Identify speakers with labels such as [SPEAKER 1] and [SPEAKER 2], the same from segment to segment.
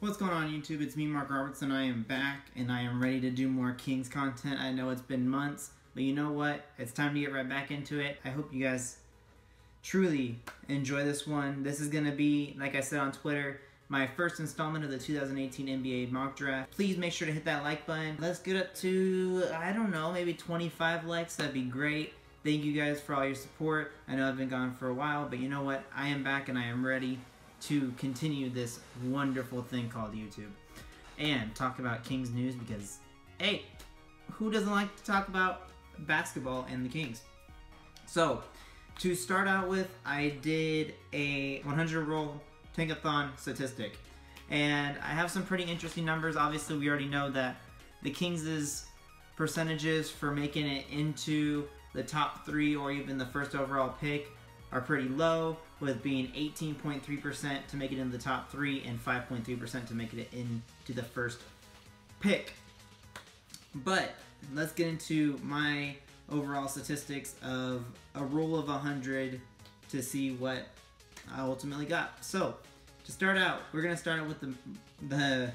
[SPEAKER 1] What's going on YouTube? It's me, Mark Robertson. I am back and I am ready to do more Kings content. I know it's been months, but you know what? It's time to get right back into it. I hope you guys truly enjoy this one. This is going to be, like I said on Twitter, my first installment of the 2018 NBA mock draft. Please make sure to hit that like button. Let's get up to, I don't know, maybe 25 likes. That'd be great. Thank you guys for all your support. I know I've been gone for a while, but you know what? I am back and I am ready to continue this wonderful thing called YouTube and talk about Kings news because, hey, who doesn't like to talk about basketball and the Kings? So, to start out with, I did a 100 roll tankathon statistic, and I have some pretty interesting numbers. Obviously, we already know that the Kings' percentages for making it into the top 3 or even the first overall pick are pretty low, with being 18.3% to make it into the top 3 and 5.3% to make it into the first pick. But let's get into my overall statistics of a roll of 100 to see what I ultimately got. So to start out, we're gonna start out with the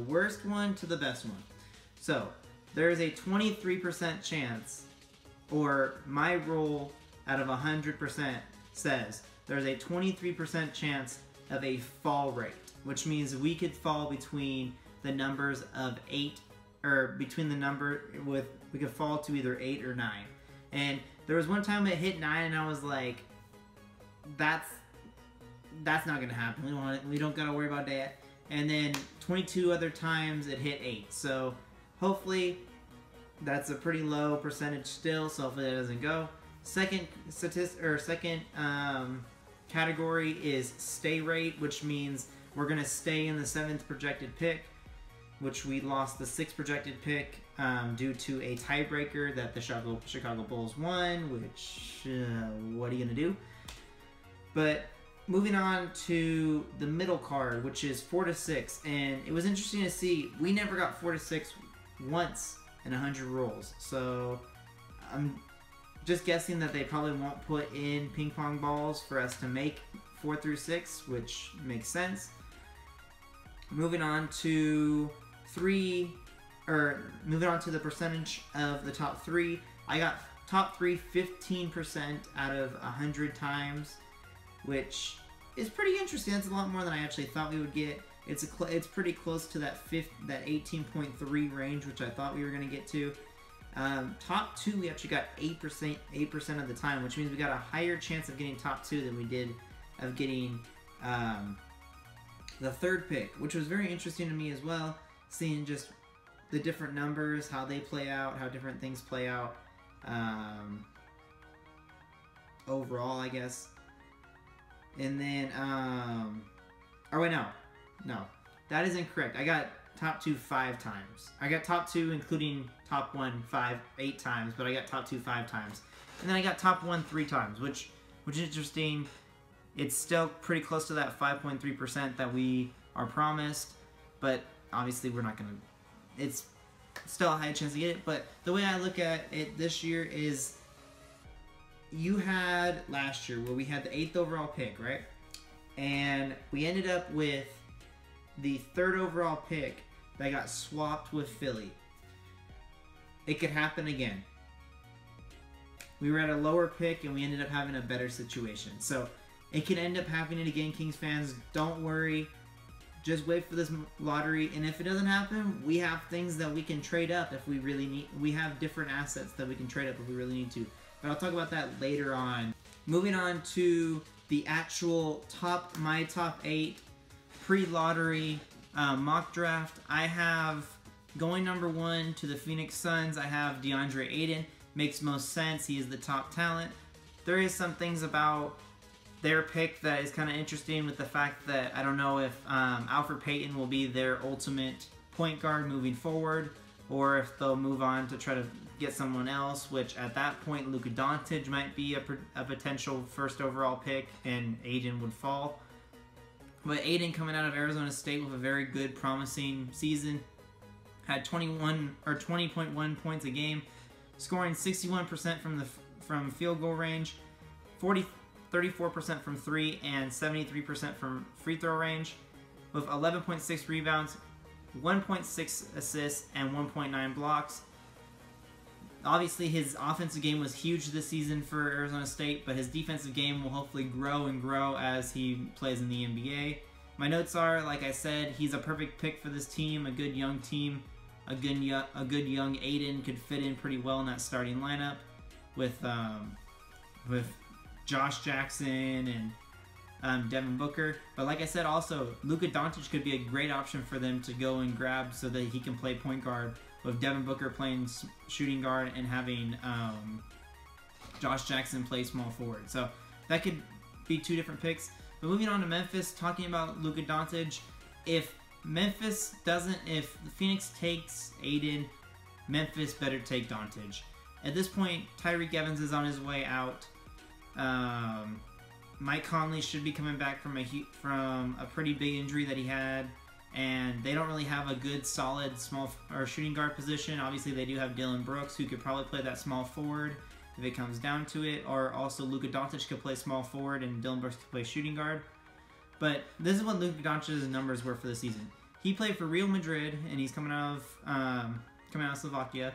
[SPEAKER 1] worst one to the best one. So there is a 23% chance, or my roll out of 100% says there's a 23% chance of a fall rate, which means we could fall between the numbers of 8, or between the number with, we could fall to either 8 or 9. And there was one time it hit 9 and I was like, that's not gonna happen. We don't gotta worry about that. And then 22 other times it hit 8. So hopefully that's a pretty low percentage still, so hopefully that doesn't go. Second category is stay rate, which means we're gonna stay in the 7th projected pick, which we lost the 6th projected pick due to a tiebreaker that the Chicago Bulls won, which what are you gonna do? But moving on to the middle card, which is 4 to 6, and it was interesting to see we never got 4 to 6 once in 100 rolls. So I'm just guessing that they probably won't put in ping pong balls for us to make 4 through 6, which makes sense. Moving on to moving on to the percentage of the top 3. I got top 3 15% out of 100 times, which is pretty interesting. That's a lot more than I actually thought we would get. It's pretty close to that 18.3 range, which I thought we were going to get to. Top 2, we actually got 8% of the time, which means we got a higher chance of getting top 2 than we did of getting the 3rd pick, which was very interesting to me as well, seeing just the different numbers, how they play out, how different things play out overall, I guess. And then, oh wait, no, that is incorrect. I got top 2 5 times. I got top 2 including top 1 8 times, but I got top 2 5 times. And then I got top 1 3 times, which is interesting. It's still pretty close to that 5.3% that we are promised, but obviously we're not gonna, it's still a high chance to get it. But the way I look at it this year is, you had last year where we had the 8th overall pick, right? And we ended up with the 3rd overall pick that got swapped with Philly. It could happen again. We were at a lower pick and we ended up having a better situation. So it could end up happening again, Kings fans. Don't worry. Just wait for this lottery, and if it doesn't happen, we have things that we can trade up if we really need. We have different assets that we can trade up if we really need to. But I'll talk about that later on. Moving on to the actual my top 8 pre-lottery mock draft. I have, going number 1 to the Phoenix Suns, I have DeAndre Ayton. Makes most sense. He is the top talent. There is some things about their pick that is kind of interesting, with the fact that I don't know if Alfred Payton will be their ultimate point guard moving forward, or if they'll move on to try to get someone else, which at that point Luka Doncic might be a potential 1st overall pick and Ayton would fall. But Ayton, coming out of Arizona State with a very good, promising season, had 20.1 points a game, scoring 61% from field goal range, 34% from 3, and 73% from free throw range. with 11.6 rebounds, 1.6 assists, and 1.9 blocks. Obviously, his offensive game was huge this season for Arizona State, but his defensive game will hopefully grow and grow as he plays in the NBA. My notes are, like I said, he's a perfect pick for this team, a good young team. A good young Aiden could fit in pretty well in that starting lineup with Josh Jackson and Devin Booker. But like I said, also, Luka Doncic could be a great option for them to go and grab so that he can play point guard, with Devin Booker playing shooting guard and having Josh Jackson play small forward. So that could be two different picks. But moving on to Memphis, talking about Luka Doncic, if Phoenix takes Aiden, Memphis better take Doncic. At this point, Tyreek Evans is on his way out. Mike Conley should be coming back from a pretty big injury that he had, and they don't really have a good, solid small or shooting guard position. Obviously, they do have Dylan Brooks, who could probably play that small forward if it comes down to it, or also Luka Doncic could play small forward and Dylan Brooks could play shooting guard. But this is what Luka Doncic's numbers were for the season. He played for Real Madrid, and he's coming out of Slovakia,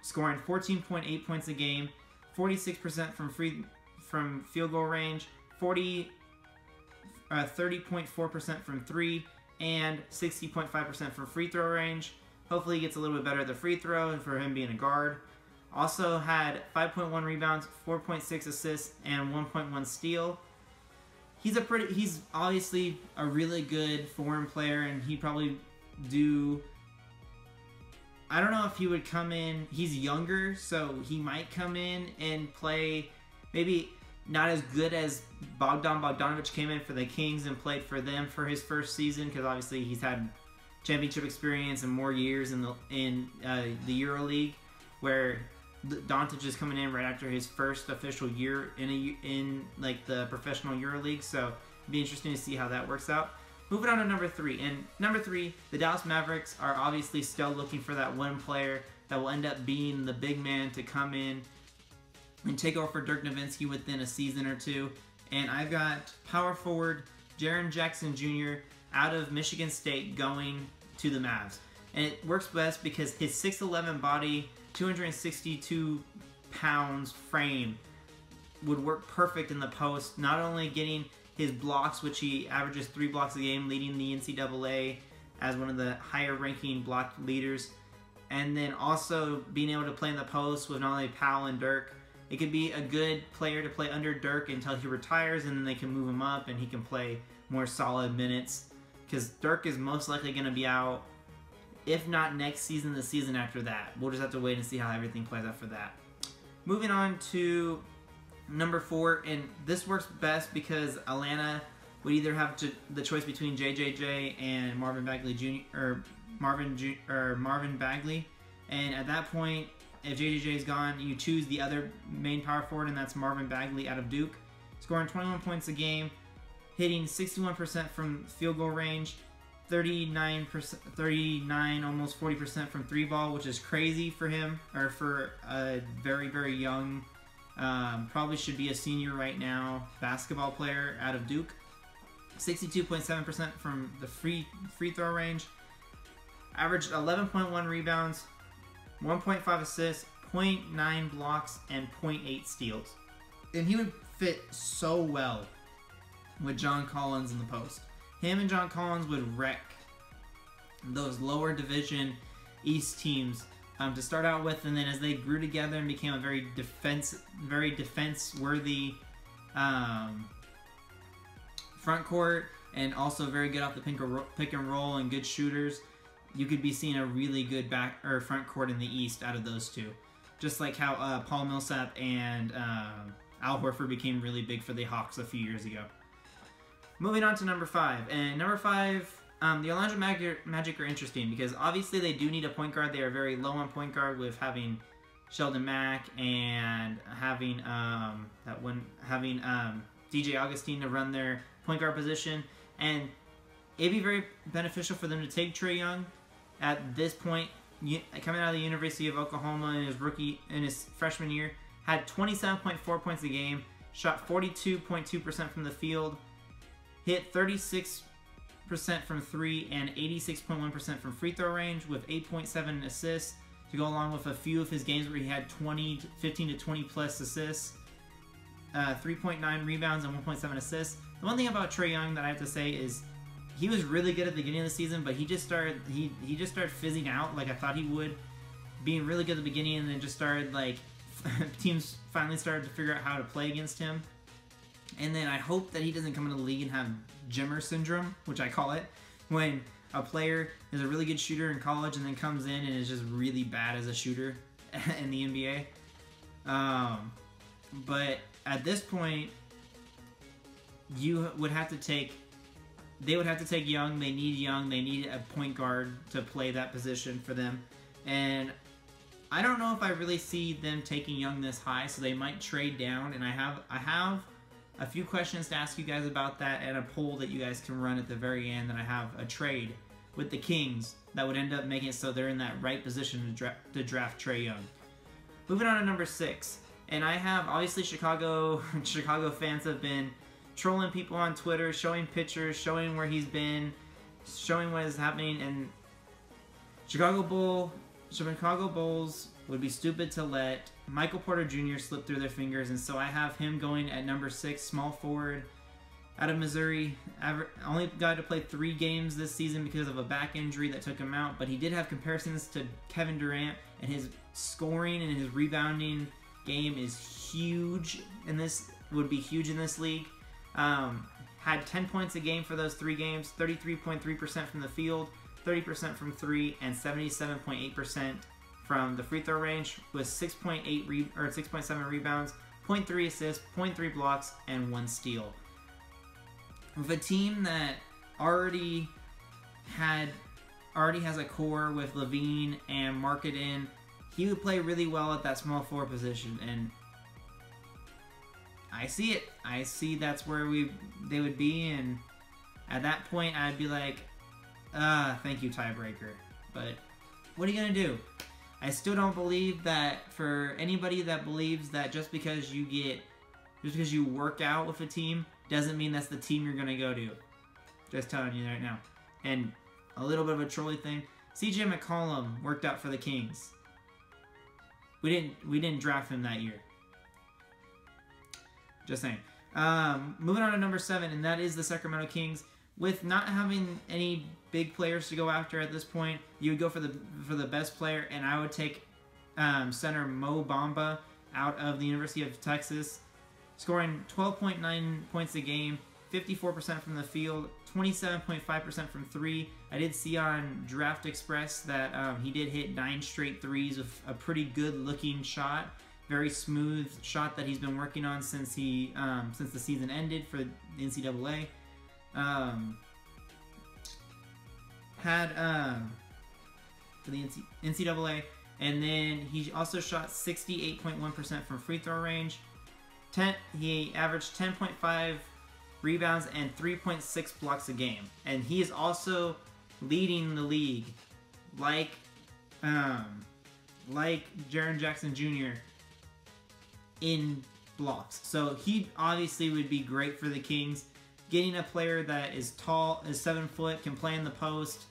[SPEAKER 1] scoring 14.8 points a game, 46% from field goal range, 30.4% from three, and 60.5% from free throw range. Hopefully he gets a little bit better at the free throw for him being a guard. Also had 5.1 rebounds, 4.6 assists, and 1.1 steal. He's obviously a really good foreign player, and he'd probably do... I don't know if he would come in... He's younger, so he might come in and play maybe not as good as Bogdanovic came in for the Kings and played for them for his first season, because obviously he's had championship experience and more years in the EuroLeague, where Doncic is coming in right after his first official year in like the professional EuroLeague, so it'd be interesting to see how that works out. Moving on to number 3. And number 3, the Dallas Mavericks are obviously still looking for that one player that will end up being the big man to come in and take over for Dirk Nowitzki within a season or two. And I've got power forward Jaren Jackson Jr. out of Michigan State going to the Mavs. And it works best because his 6'11" body, 262 pounds frame would work perfect in the post, not only getting his blocks, which he averages 3 blocks a game, leading the NCAA as one of the higher ranking block leaders, and then also being able to play in the post with not only Powell and Dirk. It could be a good player to play under Dirk until he retires, and then they can move him up and he can play more solid minutes, because Dirk is most likely going to be out, if not next season, the season after that. We'll just have to wait and see how everything plays out for that. Moving on to number 4, and this works best because Atlanta would either have the choice between JJJ and Marvin Bagley Jr. or Marvin Bagley, and at that point, if JJJ is gone, you choose the other main power forward, and that's Marvin Bagley out of Duke, scoring 21 points a game, hitting 61% from field goal range, 39%, almost 40% from 3-ball, which is crazy for him, or for a very, very young, probably should be a senior right now, basketball player out of Duke. 62.7% from the free throw range, averaged 11.1 rebounds, 1.5 assists, 0.9 blocks, and 0.8 steals. And he would fit so well with John Collins in the post. Him and John Collins would wreck those lower division East teams to start out with, and then as they grew together and became a very defense-worthy front court, and also very good off the pick and roll and good shooters, you could be seeing a really good front court in the East out of those two. Just like how Paul Millsap and Al Horford became really big for the Hawks a few years ago. Moving on to number 5. And number 5, the Orlando Magic are interesting because obviously they do need a point guard. They are very low on point guard with having Sheldon Mack and having DJ Augustine to run their point guard position. And it'd be very beneficial for them to take Trae Young at this point, coming out of the University of Oklahoma in his freshman year, had 27.4 points a game, shot 42.2% from the field, hit 36% from 3 and 86.1% from free throw range, with 8.7 assists to go along with a few of his games where he had 15 to 20 plus assists, 3.9 rebounds and 1.7 assists. The one thing about Trae Young that I have to say is he was really good at the beginning of the season, but he just started fizzing out like I thought he would, being really good at the beginning, and then just started like teams finally started to figure out how to play against him. And then I hope that he doesn't come into the league and have Jimmer syndrome, which I call it, when a player is a really good shooter in college and then comes in and is just really bad as a shooter in the NBA. But at this point, they would have to take Young. They need Young. They need a point guard to play that position for them. And I don't know if I really see them taking Young this high, so they might trade down. And I have a few questions to ask you guys about that, and a poll that you guys can run at the very end. And I have a trade with the Kings that would end up making it so they're in that right position to draft Trae Young. Moving on to number 6, and I have obviously Chicago fans have been trolling people on Twitter, showing pictures, showing where he's been, showing what is happening, and Chicago Bulls would be stupid to let Michael Porter Jr. slip through their fingers, and so I have him going at number 6, small forward, out of Missouri. Only got to play 3 games this season because of a back injury that took him out, but he did have comparisons to Kevin Durant, and his scoring and his rebounding game is huge, and this would be huge in this league. Had 10 points a game for those 3 games, 33.3% from the field, 30% from 3, and 77.8% from the free throw range, with 6.7 rebounds, 0.3 assists, 0.3 blocks, and 1 steal. With a team that already has a core with Levine and Markkanen, he would play really well at that small forward position, and I see it. I see that's where they would be, and at that point I'd be like, thank you, tiebreaker. But what are you gonna do? I still don't believe that, for anybody that believes that just because you work out with a team doesn't mean that's the team you're gonna go to. Just telling you right now. And a little bit of a trolley thing. CJ McCollum worked out for the Kings. We didn't draft him that year. Just saying. Moving on to number 7, and that is the Sacramento Kings. With not having any big players to go after at this point, you would go for the best player, and I would take center Mo Bamba out of the University of Texas, scoring 12.9 points a game, 54% from the field, 27.5% from 3. I did see on Draft Express that he did hit 9 straight threes with a pretty good-looking shot. Very smooth shot that he's been working on since the season ended for the NCAA. For the NCAA, and then he also shot 68.1% from free throw range. He averaged 10.5 rebounds and 3.6 blocks a game, and he is also leading the league, like Jaren Jackson Jr. in blocks. So he obviously would be great for the Kings. Getting a player that is tall, is 7 foot, can play in the post,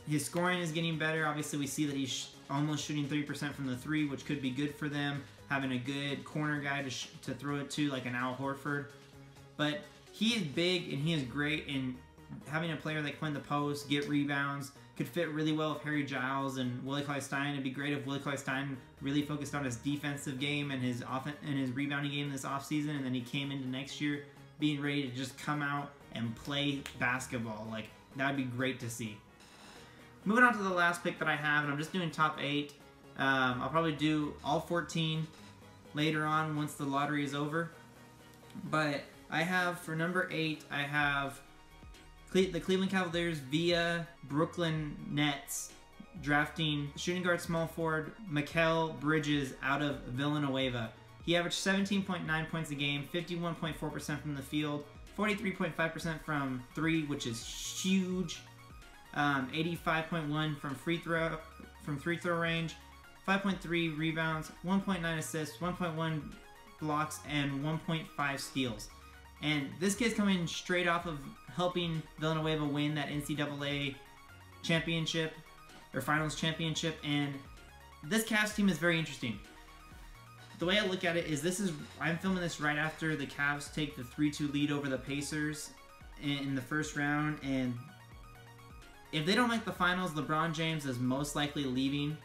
[SPEAKER 1] his scoring is getting better. Obviously, we see that he's almost shooting 30% from the 3, which could be good for them. Having a good corner guy to throw it to, like an Al Horford. But he is big and he is great, and having a player that can play in the post, get rebounds, could fit really well with Harry Giles and Willie Cauley-Stein. It'd be great if Willie Cauley-Stein really focused on his defensive game and his rebounding game this offseason, and then he came into next year being ready to just come out and play basketball. Like, that would be great to see. Moving on to the last pick that I have, and I'm just doing top 8. I'll probably do all 14 later on once the lottery is over. But I have, for number 8, I have the Cleveland Cavaliers via Brooklyn Nets drafting shooting guard small forward Mikal Bridges out of Villanueva. He averaged 17.9 points a game, 51.4% from the field, 43.5% from 3, which is huge, 85.1 from free throw range, 5.3 rebounds, 1.9 assists, 1.1 blocks, and 1.5 steals. And this kid's coming straight off of helping Villanueva win that NCAA championship, or finals championship, and this Cavs team is very interesting. The way I look at it is I'm filming this right after the Cavs take the 3-2 lead over the Pacers in the first round, and if they don't make the finals, LeBron James is most likely leaving.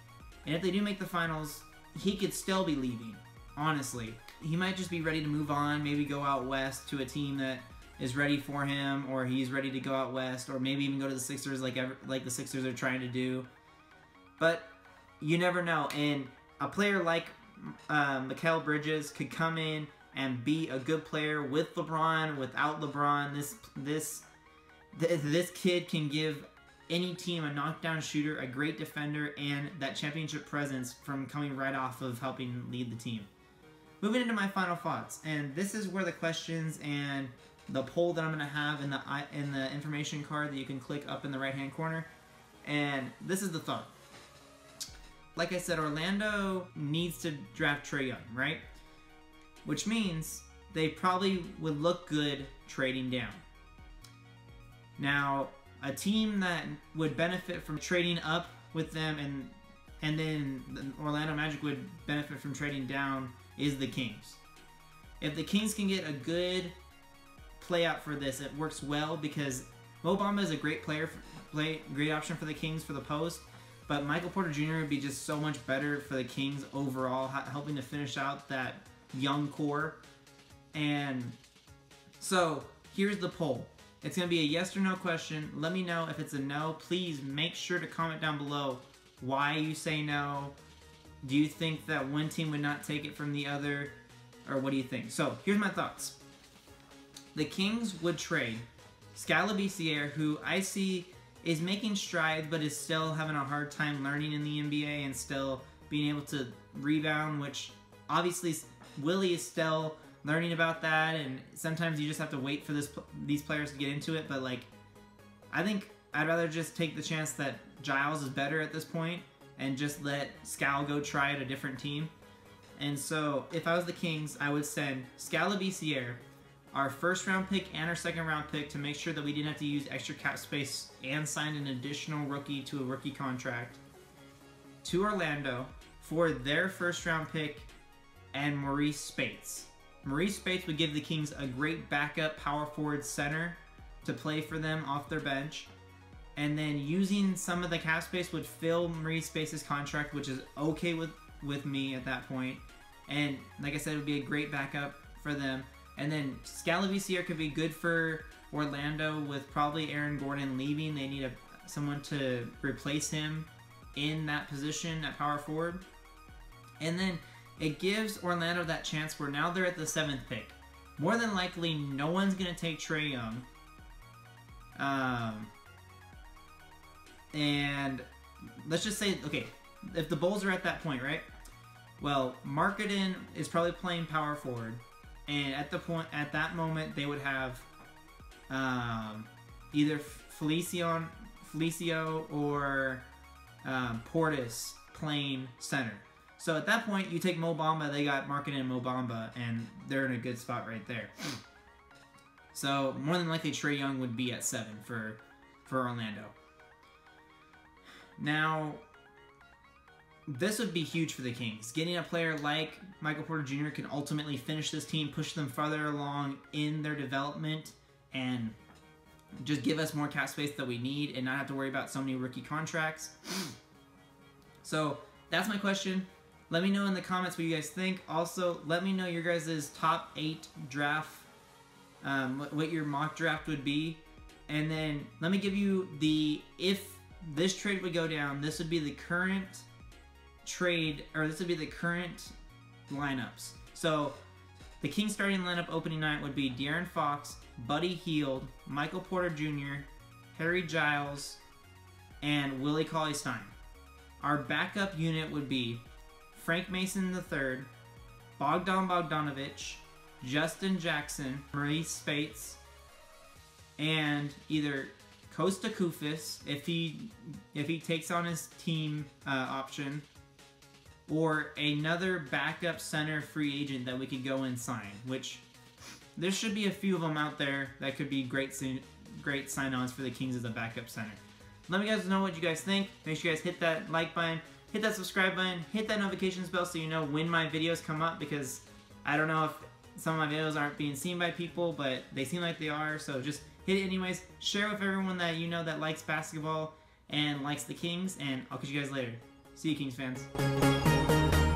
[SPEAKER 1] And if they do make the finals, he could still be leaving, honestly. He might just be ready to move on, maybe go out west to a team that is ready for him, or he's ready to go out west, or maybe even go to the Sixers like the Sixers are trying to do. But you never know, and a player like Mikal Bridges could come in and be a good player with LeBron, without LeBron. This kid can give any team a knockdown shooter, a great defender, and that championship presence from coming right off of helping lead the team. Moving into my final thoughts, and this is where the questions and the poll that I'm going to have in the information card that you can click up in the right hand corner, and this is the thought. Like I said, Orlando needs to draft Trae Young, right? Which means they probably would look good trading down. Now, a team that would benefit from trading up with them, and then the Orlando Magic would benefit from trading down, is the Kings. If the Kings can get a good play out for this, it works well, because Mo Bamba is a great great option for the Kings for the post, but Michael Porter Jr. would be just so much better for the Kings overall, helping to finish out that young core. And so here's the poll. It's going to be a yes or no question. Let me know if it's a no. Please make sure to comment down below why you say no. Do you think that one team would not take it from the other? Or what do you think? So here's my thoughts. The Kings would trade Scalabrine, who I see is making strides but is still having a hard time learning in the NBA and still being able to rebound, which obviously Willie is still learning about that, and sometimes you just have to wait for these players to get into it. But like, I think I'd rather just take the chance that Giles is better at this point and just let Scal go try at a different team. And so if I was the Kings, I would send Scalabrine, our first round pick and our second round pick, to make sure that we didn't have to use extra cap space and sign an additional rookie to a rookie contract, to Orlando for their first round pick and Maurice Spates. Maurice Spates would give the Kings a great backup power forward center to play for them off their bench. And then using some of the cap space would fill Maurice Spates' contract, which is okay with me at that point. And like I said, it would be a great backup for them. And then Scalabrine could be good for Orlando with probably Aaron Gordon leaving. They need someone to replace him in that position at power forward. And then it gives Orlando that chance where now they're at the 7th pick. More than likely, no one's going to take Trae Young. And let's just say, okay, if the Bulls are at that point, right? Well, Markkanen is probably playing power forward. And at that moment, they would have either Felicio or Portis playing center. So at that point, you take Mo Bamba, they got Markkanen and Mo Bamba, and they're in a good spot right there. So more than likely, Trae Young would be at 7 for Orlando. Now, this would be huge for the Kings. Getting a player like Michael Porter Jr. can ultimately finish this team, push them farther along in their development, and just give us more cap space that we need and not have to worry about so many rookie contracts. So that's my question. Let me know in the comments what you guys think. Also, let me know your guys' top 8 draft, what your mock draft would be. And then let me give you if this trade would go down, this would be the current trade, or this would be the current lineups. So the Kings starting lineup opening night would be De'Aaron Fox, Buddy Hield, Michael Porter Jr., Harry Giles, and Willie Cauley-Stein. Our backup unit would be Frank Mason III, Bogdan Bogdanovic, Justin Jackson, Maurice Spates, and either Kosta Koufos if he takes on his team option, or another backup center free agent that we could go and sign, which there should be a few of them out there that could be great sign-ons for the Kings as a backup center. Let me guys know what you guys think. Make sure you guys hit that like button, hit that subscribe button, hit that notifications bell so you know when my videos come up, because I don't know if some of my videos aren't being seen by people, but they seem like they are, so just hit it anyways. Share with everyone that you know that likes basketball and likes the Kings, and I'll catch you guys later. See you, Kings fans.